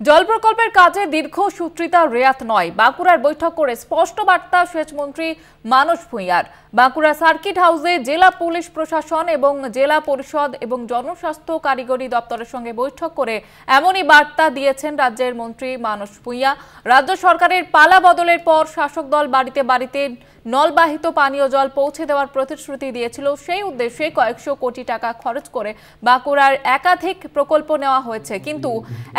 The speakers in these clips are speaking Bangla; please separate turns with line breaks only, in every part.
জল প্রকল্পের কাজে দীর্ঘসূত্রিতা রেয়াত নয়, বাঁকুড়ার বৈঠক করে স্পষ্ট বার্তা সেচমন্ত্রী মানস ভূঁইয়ার। বাঁকুড়া সার্কিট হাউসে জেলা পুলিশ প্রশাসন এবং জেলা পরিষদ এবং জনস্বাস্থ্য কারিগরি দপ্তরের সঙ্গে বৈঠক করে এমনই বার্তা দিয়েছেন রাজ্যের মন্ত্রী মানস ভূঁইয়া। রাজ্য সরকারের পালা বদলের পর শাসক দল বাড়িতে বাড়িতে নলবাহিত পানীয় জল পৌঁছে দেওয়ার প্রতিশ্রুতি দিয়েছিল। সেই উদ্দেশ্যে কয়েকশো কোটি টাকা খরচ করে বাঁকুড়ার একাধিক প্রকল্প নেওয়া হয়েছে, কিন্তু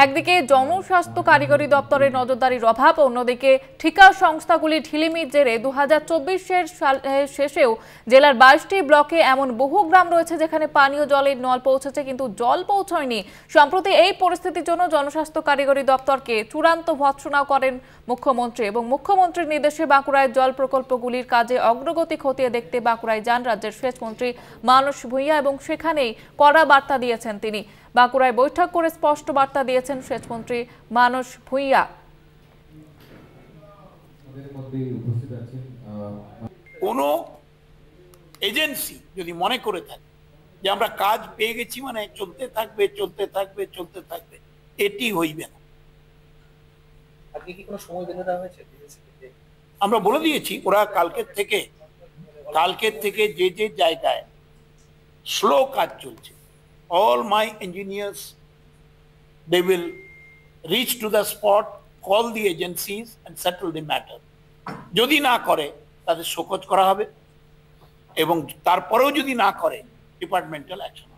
একদিকে জনস্বাস্থ্য কারিগরি দপ্তরের নজরদারির অভাব, অন্যদিকে ঠিকা সংস্থাগুলি ঢিলিমির জেরে 2024 সালের শেষেও জেলার 22টি ব্লকে এমন বহু গ্রাম রয়েছে যেখানে পানীয় জলের নল পৌঁছেছে কিন্তু জল পৌঁছয়নি। সম্প্রতি এই পরিস্থিতির জন্য জনস্বাস্থ্য কারিগরি দপ্তরকে চূড়ান্ত ভৎসনা করেন মুখ্যমন্ত্রী এবং মুখ্যমন্ত্রীর নির্দেশে বাঁকুড়ায় জল প্রকল্পগুলির কাজে অগ্রগতি খতিয়ে দেখতে বাঁকুড়ায় যান রাজ্যের সেচমন্ত্রী মানস ভূঁইয়া এবং সেখানেই কড়া বার্তা দিয়েছেন তিনি। বাঁকুড়ায় বৈঠক করে স্পষ্ট বার্তা দিয়েছেন সেচমন্ত্রী মানস ভূঁইয়া।
কোনো এজেন্সি যদি মনে করে থাকে যে আমরা কাজ পেয়ে গেছি মানে চলতে থাকবে চলতে থাকবে চলতে থাকবে, এটি হইবে না।
আজকে কি কোনো সময় বেঁধে দেওয়া হয়েছে?
আমরা বলে দিয়েছি ওরা কালকের থেকে যে যে জায়গায় স্লো কাজ চলছে, all my engineers, they will reach to the spot, call the agencies and settle the matter. যদি না করে তাদের শোকজ করা হবে এবং তারপরেও যদি না করে ডিপার্টমেন্টাল অ্যাকশন।